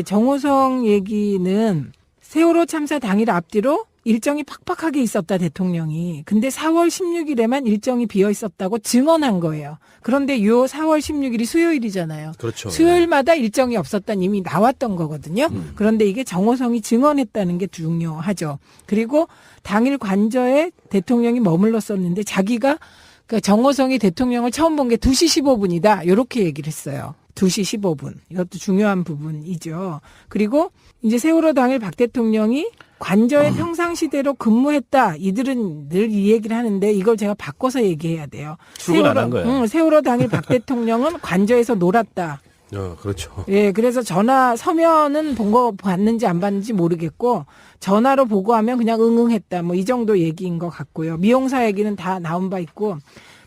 정호성 얘기는 세월호 참사 당일 앞뒤로 일정이 팍팍하게 있었다, 대통령이. 근데 4월 16일에만 일정이 비어 있었다고 증언한 거예요. 그런데 요 4월 16일이 수요일이잖아요. 그렇죠. 수요일마다 일정이 없었다는 이미 나왔던 거거든요. 그런데 이게 정호성이 증언했다는 게 중요하죠. 그리고 당일 관저에 대통령이 머물렀었는데 자기가 그 정호성이 대통령을 처음 본 게 2시 15분이다. 이렇게 얘기를 했어요. 2시 15분. 이것도 중요한 부분이죠. 그리고 이제 세월호 당일 박 대통령이 관저에 평상시대로 근무했다. 이들은 늘 이 얘기를 하는데 이걸 제가 바꿔서 얘기해야 돼요. 출근 안 한 거야. 세월호 당일 박 대통령은 관저에서 놀았다. 그렇죠. 예, 그래서 전화 서면은 본 거 봤는지 안 봤는지 모르겠고 전화로 보고하면 그냥 응응했다. 뭐 이 정도 얘기인 것 같고요. 미용사 얘기는 다 나온 바 있고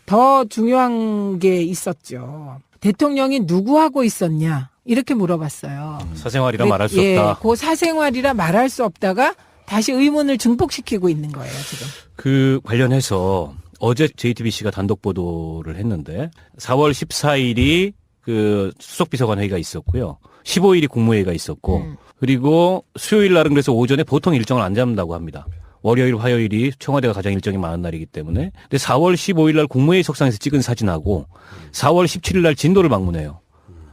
더 중요한 게 있었죠. 대통령이 누구하고 있었냐 이렇게 물어봤어요. 사생활이라 말할 수 예, 없다. 그 사생활이라 말할 수 없다가 다시 의문을 증폭시키고 있는 거예요, 지금. 그 관련해서 어제 JTBC가 단독 보도를 했는데 4월 14일이 그 수석비서관 회의가 있었고요. 15일이 국무회의가 있었고 그리고 수요일 날은 그래서 오전에 보통 일정을 안 잡는다고 합니다. 월요일, 화요일이 청와대가 가장 일정이 많은 날이기 때문에. 근데 4월 15일 날 국무회의 석상에서 찍은 사진하고 4월 17일 날 진도를 방문해요.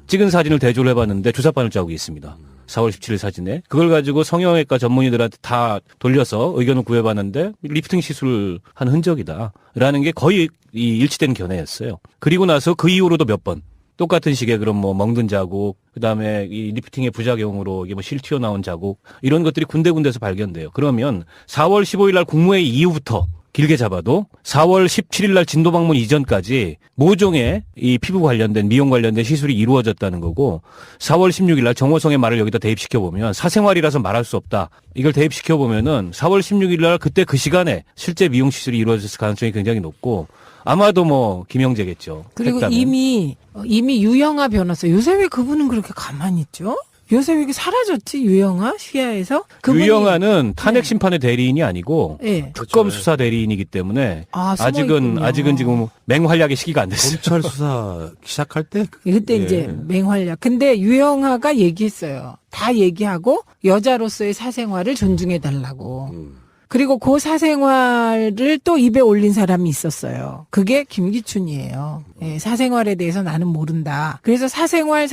찍은 사진을 대조를 해봤는데 주사바늘 자국이 있습니다. 4월 17일 사진에. 그걸 가지고 성형외과 전문의들한테 다 돌려서 의견을 구해봤는데 리프팅 시술을 한 흔적이다. 라는 게 거의 일치된 견해였어요. 그리고 나서 그 이후로도 몇 번. 똑같은 식의 그런 뭐 멍든 자국, 그다음에 이 리프팅의 부작용으로 이게 뭐 실 튀어나온 자국, 이런 것들이 군데군데서 발견돼요. 그러면 4월 15일 날 국무회의 이후부터 길게 잡아도 4월 17일 날 진도 방문 이전까지 모종의 이 피부 관련된 미용 관련된 시술이 이루어졌다는 거고 4월 16일 날 정호성의 말을 여기다 대입시켜 보면 사생활이라서 말할 수 없다. 이걸 대입시켜 보면은 4월 16일 날 그때 그 시간에 실제 미용 시술이 이루어졌을 가능성이 굉장히 높고 아마도 뭐 김영재겠죠. 그리고 했다면. 이미 유영아 변호사. 요새 왜 그분은 그렇게 가만히 있죠? 요새 왜 이렇게 사라졌지? 유영아 시야에서? 그분이 유영아는 탄핵 심판의 대리인이 아니고 네. 특검 수사 대리인이기 때문에 숨어 있군요. 아직은 지금 맹활약의 시기가 안 됐어요. 검찰 수사 시작할 때 그때 이제 맹활약. 근데 유영아가 얘기했어요. 다 얘기하고 여자로서의 사생활을 존중해 달라고. 그리고 그 사생활을 또 입에 올린 사람이 있었어요. 그게 김기춘이에요. 예, 사생활에 대해서 나는 모른다. 그래서 사생활.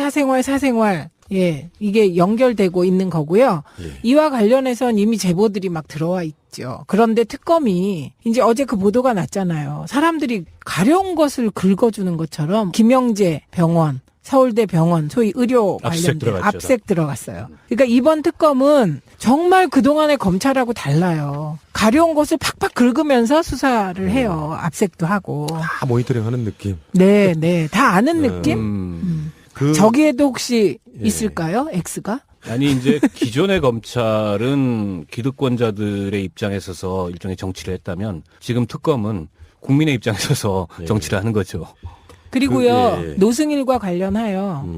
예, 이게 연결되고 있는 거고요. 이와 관련해서는 이미 제보들이 막 들어와 있죠. 그런데 특검이 이제 어제 그 보도가 났잖아요. 사람들이 가려운 것을 긁어주는 것처럼 김영재 병원, 서울대 병원, 소위 의료 관련된 압색 들어갔어요. 그러니까 이번 특검은 정말 그동안의 검찰하고 달라요. 가려운 것을 팍팍 긁으면서 수사를 해요. 압색도 하고. 다 모니터링 하는 느낌. 네. 다 아는 느낌? 저기에도 혹시 있을까요? X가? 아니 이제 기존의 검찰은 기득권자들의 입장에 서서 일종의 정치를 했다면 지금 특검은 국민의 입장에 서서 정치를 하는 거죠. 그리고요. 노승일과 관련하여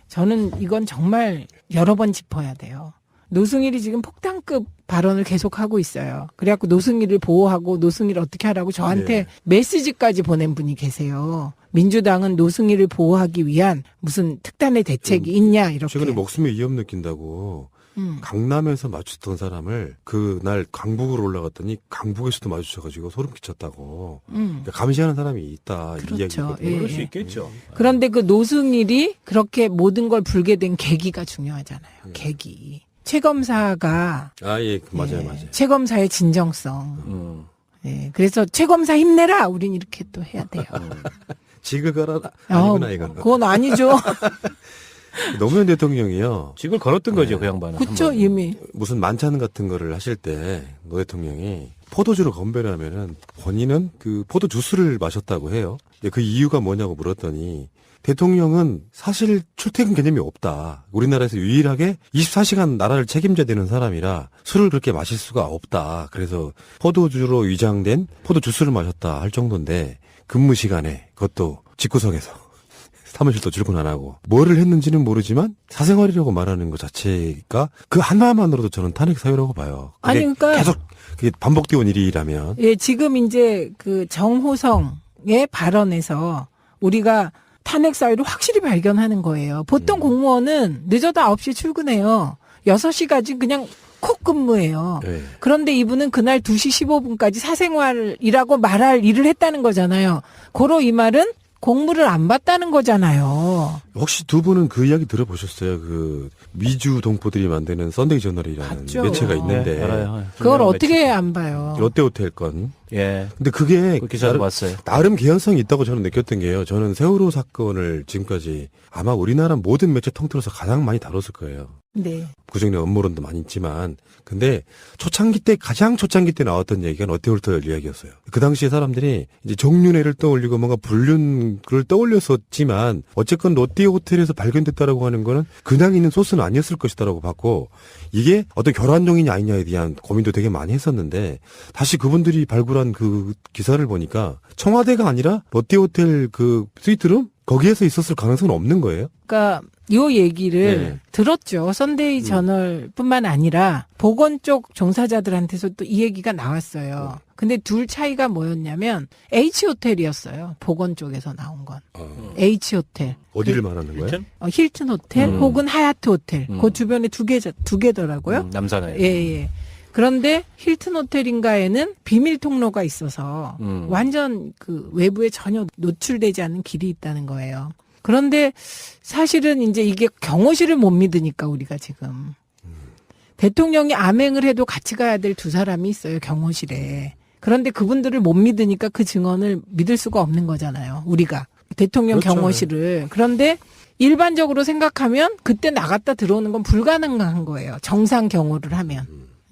저는 이건 정말 여러 번 짚어야 돼요. 노승일이 지금 폭탄급 발언을 계속하고 있어요. 그래갖고 노승일을 보호하고 노승일 어떻게 하라고 저한테 메시지까지 보낸 분이 계세요. 민주당은 노승일을 보호하기 위한 무슨 특단의 대책이 있냐 이렇게. 최근에 목숨에 위험 느낀다고 강남에서 마주쳤던 사람을 그날 강북으로 올라갔더니 강북에서도 마주쳐가지고 소름 끼쳤다고. 그러니까 감시하는 사람이 있다. 그렇죠. 이 이야기거든요. 예. 그럴 수 있겠죠. 그런데 그 노승일이 그렇게 모든 걸 불게 된 계기가 중요하잖아요. 계기. 최 검사가 맞아요. 최 검사의 진정성. 예, 그래서 최 검사 힘내라. 우린 이렇게 또 해야 돼요. 직을 걸어라. 아니구나 이거는. 그건 아니죠. 노무현 대통령이요. 직을 걸었던 거죠, 그 양반은. 그렇죠, 이미. 무슨 만찬 같은 거를 하실 때 노 대통령이 포도주를 건배를 하면은 본인은 그 포도 주스를 마셨다고 해요. 근데 그 이유가 뭐냐고 물었더니 대통령은 사실 출퇴근 개념이 없다. 우리나라에서 유일하게 24시간 나라를 책임져야 되는 사람이라 술을 그렇게 마실 수가 없다. 그래서 포도주로 위장된 포도 주스를 마셨다 할 정도인데 근무 시간에 그것도 집구석에서 사무실도 출근 안 하고 뭐를 했는지는 모르지만 사생활이라고 말하는 것 자체가 그 하나만으로도 저는 탄핵 사유라고 봐요. 아니 그러니까 계속 그게 반복되어 온 일이라면. 예, 지금 이제 그 정호성의 발언에서 우리가 탄핵 사유를 확실히 발견하는 거예요. 보통 공무원은 늦어도 9시에 출근해요. 6시까지 그냥 콕 근무해요. 네. 그런데 이분은 그날 2시 15분까지 사생활이라고 말할 일을 했다는 거잖아요. 고로 이 말은 공무를 안 받다는 거잖아요. 혹시 두 분은 그 이야기 들어보셨어요? 그 미주 동포들이 만드는 썬데이 저널이라는 봤죠. 매체가 있는데 네, 알아요. 그걸 유명한 어떻게 매체. 안 봐요? 롯데호텔 건. 예. 근데 그게 그 기사도 봤어요. 나름 개연성이 있다고 저는 느꼈던 게요. 저는 세월호 사건을 지금까지 아마 우리나라 모든 매체 통틀어서 가장 많이 다뤘을 거예요. 네. 그중에 업무론도 많이 있지만, 근데 가장 초창기 때 나왔던 얘기가 롯데호텔 이야기였어요. 그 당시에 사람들이 이제 정윤회를 떠올리고 뭔가 불륜을 떠올렸었지만, 어쨌건 롯데호텔에서 발견됐다라고 하는 거는 그냥 있는 소스는 아니었을 것이다라고 봤고, 이게 어떤 결혼종이냐 아니냐에 대한 고민도 되게 많이 했었는데, 다시 그분들이 발굴한 그 기사를 보니까 청와대가 아니라 롯데호텔 그 스위트룸? 거기에서 있었을 가능성은 없는 거예요? 그러니까 요 얘기를 네. 들었죠. 썬데이 저널뿐만 아니라 보건 쪽 종사자들한테서 또 이 얘기가 나왔어요. 근데 둘 차이가 뭐였냐면 H호텔이었어요. 보건 쪽에서 나온 건. H호텔. 어디를 말하는 거예요? 힐튼 호텔 혹은 하얏트 호텔. 그 주변에 두 개더라고요. 남산에. 예. 그런데 힐튼 호텔인가에는 비밀 통로가 있어서 완전 그 외부에 전혀 노출되지 않는 길이 있다는 거예요. 그런데 사실은 이제 이게 경호실을 못 믿으니까 우리가 지금 대통령이 암행을 해도 같이 가야 될 두 사람이 있어요, 경호실에. 그런데 그분들을 못 믿으니까 그 증언을 믿을 수가 없는 거잖아요, 우리가. 대통령 그렇죠. 경호실을. 그런데 일반적으로 생각하면 그때 나갔다 들어오는 건 불가능한 거예요. 정상 경호를 하면.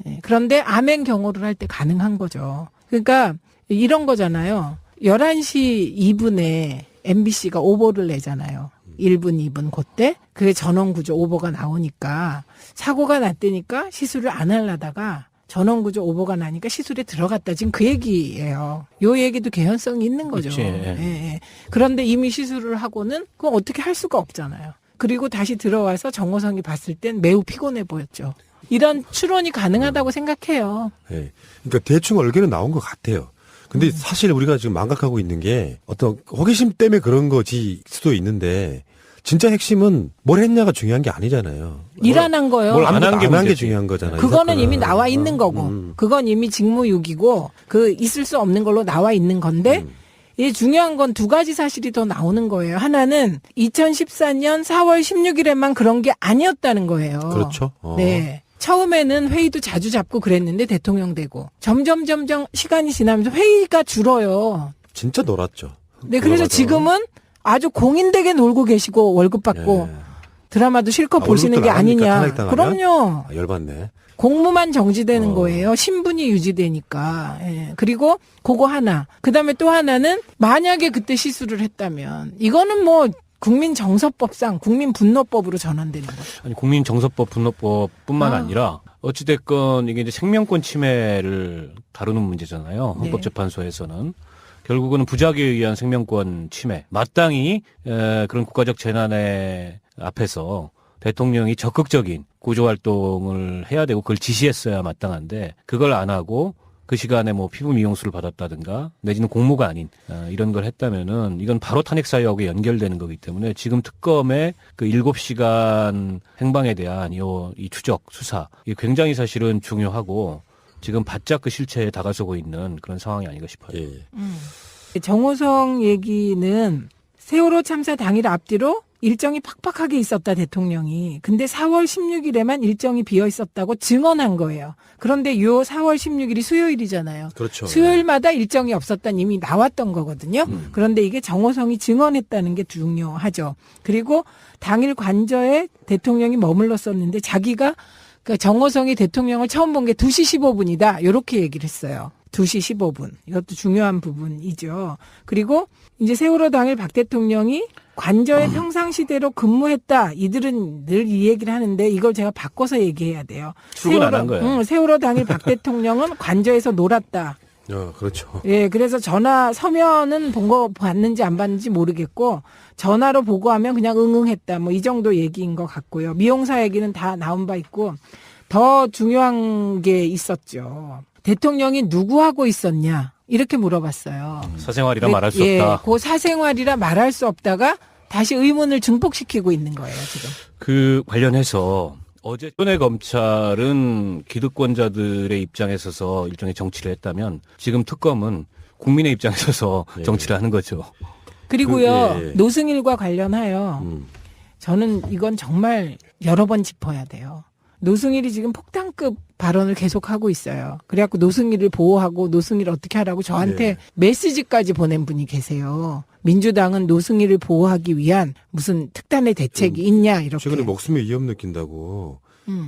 예, 그런데 암행 경호를 할 때 가능한 거죠. 그러니까 이런 거잖아요. 11시 2분에 MBC가 오보를 내잖아요. 1분, 2분 그때 그게 전원구조 오보가 나오니까 사고가 났다니까 시술을 안 하려다가 전원구조 오보가 나니까 시술에 들어갔다. 지금 그 얘기예요. 요 얘기도 개연성이 있는 거죠. 그치. 예. 그런데 이미 시술을 하고는 그거 어떻게 할 수가 없잖아요. 그리고 다시 들어와서 정호성이 봤을 땐 매우 피곤해 보였죠. 이런 추론이 가능하다고 생각해요. 네. 그러니까 대충 얼개는 나온 것 같아요. 근데 사실 우리가 지금 망각하고 있는 게 어떤 호기심 때문에 그런 거지 수도 있는데 진짜 핵심은 뭘 했냐가 중요한 게 아니잖아요. 일 안 한 거요. 뭘 안 한 게 안 한 게 문제지. 중요한 거잖아요. 이 그거는 사건은. 이미 나와 있는 거고, 그건 이미 직무유기고, 그 있을 수 없는 걸로 나와 있는 건데, 이 중요한 건 두 가지 사실이 더 나오는 거예요. 하나는 2014년 4월 16일에만 그런 게 아니었다는 거예요. 그렇죠. 네. 처음에는 회의도 자주 잡고 그랬는데 대통령 되고 점점 시간이 지나면서 회의가 줄어요. 진짜 놀았죠. 네, 그래서 돌아가서. 지금은 아주 공인되게 놀고 계시고 월급 받고 예. 드라마도 실컷 아, 보시는 월급도 게 나갑니까? 아니냐. 탄핵당하면? 그럼요. 아, 열받네. 공무만 정지되는 거예요. 신분이 유지되니까. 예. 그리고 그거 하나. 그다음에 또 하나는 만약에 그때 시술을 했다면 이거는 뭐 국민정서법상 국민분노법으로 전환되는 거죠. 아니 국민정서법 분노법뿐만 아니라 어찌됐건 이게 이제 생명권 침해를 다루는 문제잖아요. 네. 헌법재판소에서는 결국은 부작위에 의한 생명권 침해, 마땅히 그런 국가적 재난의 앞에서 대통령이 적극적인 구조활동을 해야 되고 그걸 지시했어야 마땅한데 그걸 안 하고 그 시간에 뭐 피부 미용술을 받았다든가 내지는 공무가 아닌 이런 걸 했다면은 이건 바로 탄핵 사유하고 연결되는 거기 때문에 지금 특검의 그 7시간 행방에 대한 이 추적 수사 이게 굉장히 사실은 중요하고 지금 바짝 그 실체에 다가서고 있는 그런 상황이 아닌가 싶어요. 예. 정호성 얘기는 세월호 참사 당일 앞뒤로 일정이 팍팍하게 있었다 대통령이. 근데 4월 16일에만 일정이 비어 있었다고 증언한 거예요. 그런데 요 4월 16일이 수요일이잖아요. 그렇죠. 수요일마다 일정이 없었다는 이미 나왔던 거거든요. 그런데 이게 정호성이 증언했다는 게 중요하죠. 그리고 당일 관저에 대통령이 머물렀었는데 자기가 그 정호성이 대통령을 처음 본 게 2시 15분이다. 이렇게 얘기를 했어요. 2시 15분. 이것도 중요한 부분이죠. 그리고 이제 세월호 당일 박 대통령이 관저에 평상시대로 근무했다. 이들은 늘 이 얘기를 하는데 이걸 제가 바꿔서 얘기해야 돼요. 출근 안 한 거예요. 세월호 당일 박 대통령은 관저에서 놀았다. 그렇죠. 예, 그래서 전화 서면은 본 거 봤는지 안 봤는지 모르겠고 전화로 보고하면 그냥 응응했다. 뭐 이 정도 얘기인 것 같고요. 미용사 얘기는 다 나온 바 있고 더 중요한 게 있었죠. 대통령이 누구하고 있었냐 이렇게 물어봤어요. 사생활이라 말할 수 없다. 그 사생활이라 말할 수 없다가 다시 의문을 증폭시키고 있는 거예요, 지금. 그 관련해서 어제 전에 검찰은 기득권자들의 입장에 서서 일종의 정치를 했다면 지금 특검은 국민의 입장에 서서 예. 정치를 하는 거죠. 그리고요, 예. 노승일과 관련하여 음. 저는 이건 정말 여러 번 짚어야 돼요. 노승일이 지금 폭탄급 발언을 계속하고 있어요. 그래갖고 노승일을 보호하고 노승일을 어떻게 하라고 저한테 네. 메시지까지 보낸 분이 계세요. 민주당은 노승일을 보호하기 위한 무슨 특단의 대책이 있냐 이렇게. 최근에 목숨에 위험 느낀다고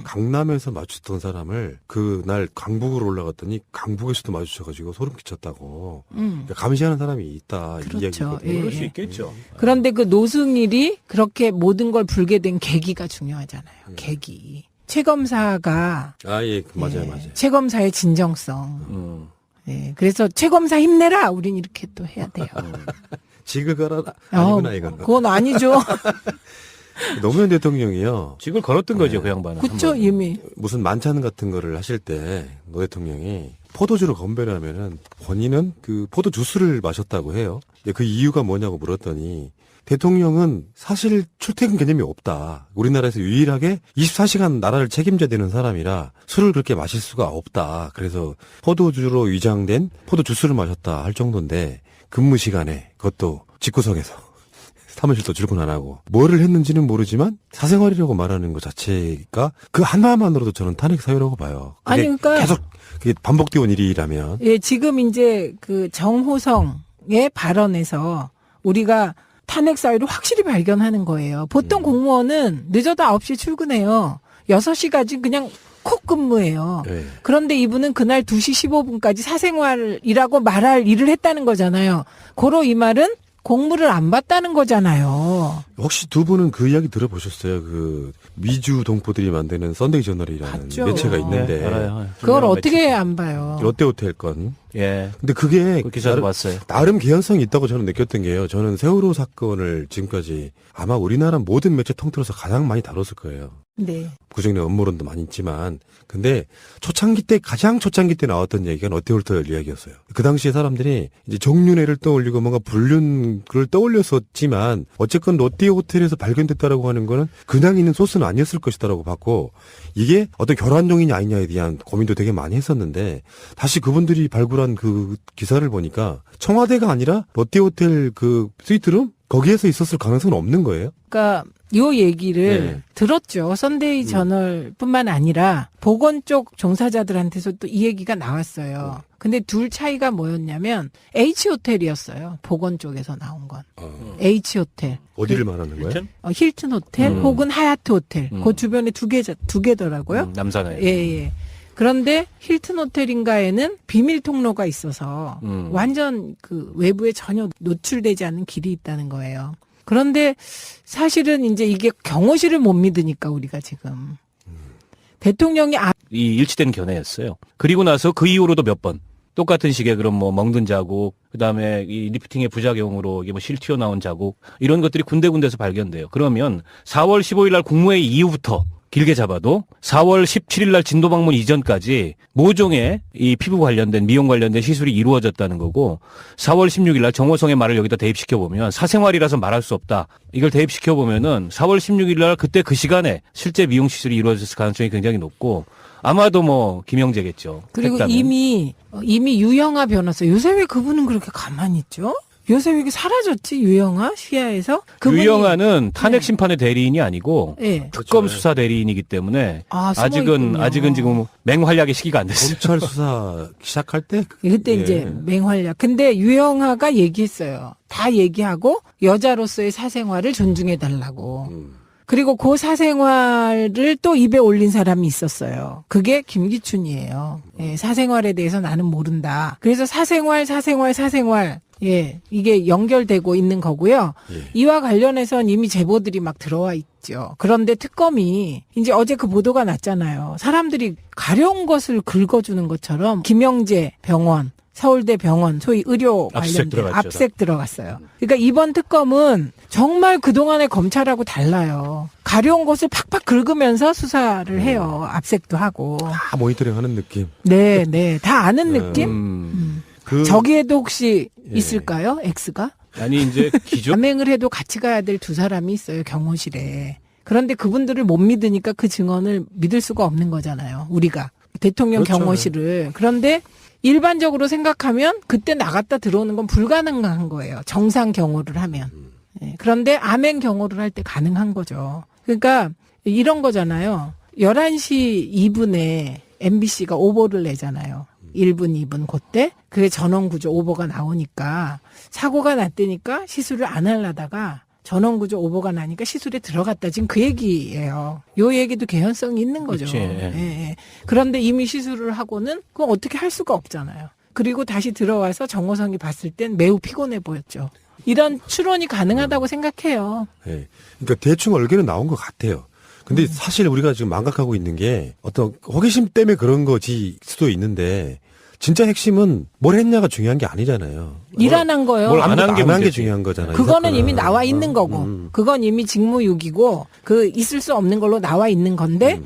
강남에서 마주쳤던 사람을 그날 강북으로 올라갔더니 강북에서도 마주쳐가지고 소름 끼쳤다고. 그러니까 감시하는 사람이 있다. 이 그렇죠. 이야기거든요. 예. 그럴 수 있겠죠. 그런데 그 노승일이 그렇게 모든 걸 불게 된 계기가 중요하잖아요. 계기. 최 검사가 예, 맞아요, 예, 맞아요. 최 검사의 진정성. 예, 그래서 최 검사 힘내라. 우린 이렇게 또 해야 돼요. 직을 걸어라. 아니구나, 이건. 그건 아니죠. 노무현 대통령이요. 직을 걸었던 거죠, 그 양반은. 그쵸, 한 번. 이미. 무슨 만찬 같은 거를 하실 때 노 대통령이 포도주로 건배를 하면은 본인은 그 포도 주스를 마셨다고 해요. 근데 그 이유가 뭐냐고 물었더니 대통령은 사실 출퇴근 개념이 없다. 우리나라에서 유일하게 24시간 나라를 책임져야 되는 사람이라 술을 그렇게 마실 수가 없다. 그래서 포도주로 위장된 포도 주스를 마셨다 할 정도인데 근무 시간에 그것도 집구석에서 사무실도 출근 안 하고 뭐를 했는지는 모르지만 사생활이라고 말하는 것 자체가 그 하나만으로도 저는 탄핵 사유라고 봐요. 그게 아니, 그러니까 계속 그게 반복되어 온 일이라면 예, 지금 이제 그 정호성의 발언에서 우리가 탄핵 사유를 확실히 발견하는 거예요. 보통 공무원은 늦어도 9시 출근해요. 6시까지 그냥 콕 근무해요. 네. 그런데 이분은 그날 2시 15분까지 사생활이라고 말할 일을 했다는 거잖아요. 고로 이 말은 공무를 안 받다는 거잖아요. 혹시 두 분은 그 이야기 들어보셨어요? 그 미주 동포들이 만드는 썬데이 저널이라는 봤죠. 매체가 있는데 네, 알아요. 그걸 어떻게 안 봐요? 롯데호텔 건. 예. 근데 그게 그 기사도 봤어요. 나름 개연성이 있다고 저는 느꼈던 게요. 저는 세월호 사건을 지금까지 아마 우리나라 모든 매체 통틀어서 가장 많이 다뤘을 거예요. 네. 그중에 업무론도 많이 있지만 근데 가장 초창기 때 나왔던 얘기가 롯데호텔 이야기였어요. 그 당시에 사람들이 이제 정윤회를 떠올리고 뭔가 불륜을 떠올렸었지만 어쨌건 롯데호텔에서 발견됐다라고 하는 거는 그냥 있는 소스는 아니었을 것이다라고 봤고 이게 어떤 결혼종이냐 아니냐에 대한 고민도 되게 많이 했었는데 다시 그분들이 발굴한 그 기사를 보니까 청와대가 아니라 롯데호텔 그 스위트룸 거기에서 있었을 가능성은 없는 거예요. 그러니까 요 얘기를 네. 들었죠. 썬데이 저널뿐만 아니라 보건 쪽 종사자들한테서 또 이 얘기가 나왔어요. 근데 둘 차이가 뭐였냐면 H호텔이었어요. 보건 쪽에서 나온 건. H호텔. 어디를 말하는 거예요? 힐튼 호텔 혹은 하얏트 호텔. 그 주변에 두 개더라고요. 남산에. 예. 그런데 힐튼 호텔인가에는 비밀 통로가 있어서 완전 그 외부에 전혀 노출되지 않는 길이 있다는 거예요. 그런데 사실은 이제 이게 경호실을 못 믿으니까 우리가 지금 대통령이 이 일치된 견해였어요. 그리고 나서 그 이후로도 몇 번 똑같은 식의 그런 뭐 멍든 자국, 그다음에 이 리프팅의 부작용으로 이게 뭐 실 튀어나온 자국 이런 것들이 군데군데서 발견돼요. 그러면 4월 15일 날 국무회의 이후부터 길게 잡아도 4월 17일 날 진도 방문 이전까지 모종의 이 피부 관련된 미용 관련된 시술이 이루어졌다는 거고 4월 16일 날 정호성의 말을 여기다 대입시켜 보면 사생활이라서 말할 수 없다. 이걸 대입시켜 보면은 4월 16일 날 그때 그 시간에 실제 미용 시술이 이루어졌을 가능성이 굉장히 높고 아마도 뭐 김영재겠죠. 그리고 했다면. 이미 유영아 변호사 요새 왜 그분은 그렇게 가만히 있죠? 요새 왜 이렇게 사라졌지 유영아 시야에서? 그분이- 유영아는 탄핵 네. 심판의 대리인이 아니고 예. 특검 그렇죠. 수사 대리인이기 때문에 숨어 아직은 있군요. 지금 맹활약의 시기가 안 됐어요. 검찰 수사 시작할 때 그때 이제 맹활약. 근데 유영아가 얘기했어요. 다 얘기하고 여자로서의 사생활을 존중해 달라고. 그리고 그 사생활을 또 입에 올린 사람이 있었어요. 그게 김기춘이에요. 예, 사생활에 대해서 나는 모른다. 그래서 사생활. 예, 이게 연결되고 있는 거고요. 예. 이와 관련해서는 이미 제보들이 막 들어와 있죠. 그런데 특검이 이제 어제 그 보도가 났잖아요. 사람들이 가려운 것을 긁어주는 것처럼 김영재 병원, 서울대 병원, 소위 의료 압수색 관련된 들어갔죠. 압색 들어갔어요. 그러니까 이번 특검은 정말 그동안의 검찰하고 달라요. 가려운 것을 팍팍 긁으면서 수사를 해요. 압색도 하고. 다 모니터링 하는 느낌. 네. 다 아는 느낌? 그 저기에도 혹시 예. 있을까요? X가? 아니 이제 기존 감행을 해도 같이 가야 될 두 사람이 있어요, 경호실에. 그런데 그분들을 못 믿으니까 그 증언을 믿을 수가 없는 거잖아요, 우리가. 대통령 그렇죠. 경호실을. 그런데 일반적으로 생각하면 그때 나갔다 들어오는 건 불가능한 거예요. 정상 경호를 하면. 예, 그런데 암행 경호를 할 때 가능한 거죠. 그러니까 이런 거잖아요. 11시 2분에 MBC가 오보를 내잖아요. 1분, 2분 그때 그게 전원구조 오보가 나오니까 사고가 났다니까 시술을 안 하려다가 전원구조 오보가 나니까 시술에 들어갔다. 지금 그 얘기예요. 요 얘기도 개연성이 있는 거죠. 그치. 예. 그런데 이미 시술을 하고는 그건 어떻게 할 수가 없잖아요. 그리고 다시 들어와서 정호성이 봤을 땐 매우 피곤해 보였죠. 이런 추론이 가능하다고 생각해요. 예. 그러니까 대충 얼개는 나온 것 같아요. 근데 사실 우리가 지금 망각하고 있는 게 어떤 호기심 때문에 그런 거지 수도 있는데 진짜 핵심은 뭘 했냐가 중요한 게 아니잖아요. 일 안 한 거요. 뭘 안 한 게 안 한 게 문제지. 중요한 거잖아요. 이 그거는 사건은. 이미 나와 있는 거고, 그건 이미 직무유기고, 그 있을 수 없는 걸로 나와 있는 건데,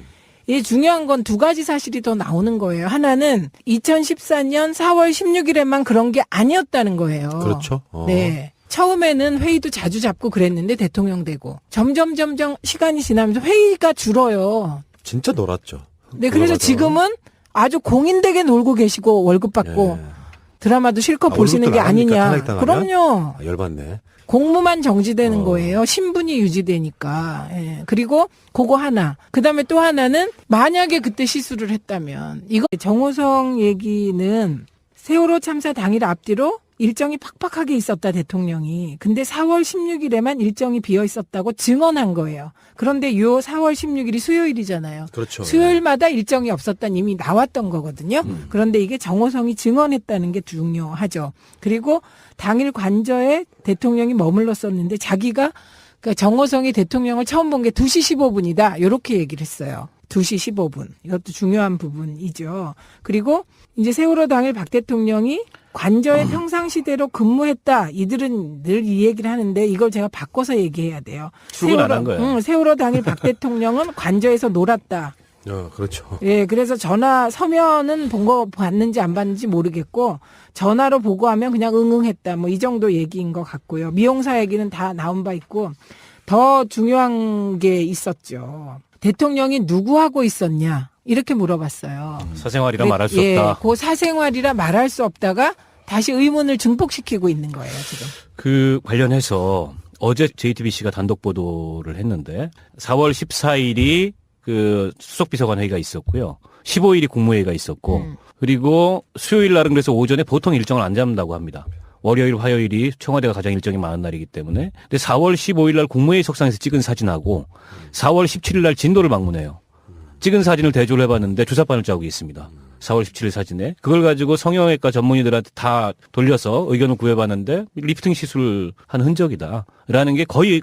이 중요한 건 두 가지 사실이 더 나오는 거예요. 하나는 2014년 4월 16일에만 그런 게 아니었다는 거예요. 그렇죠. 네. 처음에는 회의도 자주 잡고 그랬는데 대통령 되고 점점 시간이 지나면서 회의가 줄어요. 진짜 놀았죠. 네, 그래서 맞아. 지금은 아주 공인되게 놀고 계시고 월급 받고 예. 드라마도 실컷 아, 보시는 게 월급도 나갑니까? 아니냐. 탄핵당하면? 그럼요. 아, 열받네. 공무만 정지되는 거예요. 신분이 유지되니까. 예. 그리고 그거 하나. 그다음에 또 하나는 만약에 그때 시술을 했다면 이거 정호성 얘기는 세월호 참사 당일 앞뒤로 일정이 팍팍하게 있었다 대통령이. 근데 4월 16일에만 일정이 비어 있었다고 증언한 거예요. 그런데 요 4월 16일이 수요일이잖아요. 그렇죠. 수요일마다 일정이 없었다는 이미 나왔던 거거든요. 그런데 이게 정호성이 증언했다는 게 중요하죠. 그리고 당일 관저에 대통령이 머물렀었는데 자기가 그 정호성이 대통령을 처음 본 게 2시 15분이다. 이렇게 얘기를 했어요. 2시 15분. 이것도 중요한 부분이죠. 그리고 이제 세월호 당일 박 대통령이 관저에 평상시대로 근무했다. 이들은 늘 이 얘기를 하는데 이걸 제가 바꿔서 얘기해야 돼요. 출근 안 한 거예요. 세월호 당일 박 대통령은 관저에서 놀았다. 그렇죠. 예, 그래서 전화 서면은 본 거 봤는지 안 봤는지 모르겠고 전화로 보고하면 그냥 응응했다. 뭐 이 정도 얘기인 것 같고요. 미용사 얘기는 다 나온 바 있고 더 중요한 게 있었죠. 대통령이 누구하고 있었냐 이렇게 물어봤어요. 사생활이라 말할 수 예, 없다. 그 사생활이라 말할 수 없다가 다시 의문을 증폭시키고 있는 거예요, 지금. 그 관련해서 어제 JTBC가 단독 보도를 했는데 4월 14일이 그 수석비서관 회의가 있었고요. 15일이 국무회의가 있었고 그리고 수요일 날은 그래서 오전에 보통 일정을 안 잡는다고 합니다. 월요일, 화요일이 청와대가 가장 일정이 많은 날이기 때문에. 근데 4월 15일 날 국무회의 석상에서 찍은 사진하고 4월 17일 날 진도를 방문해요. 찍은 사진을 대조를 해봤는데 주사바늘 자국이 있습니다. 4월 17일 사진에. 그걸 가지고 성형외과 전문의들한테 다 돌려서 의견을 구해봤는데 리프팅 시술을 한 흔적이다. 라는 게 거의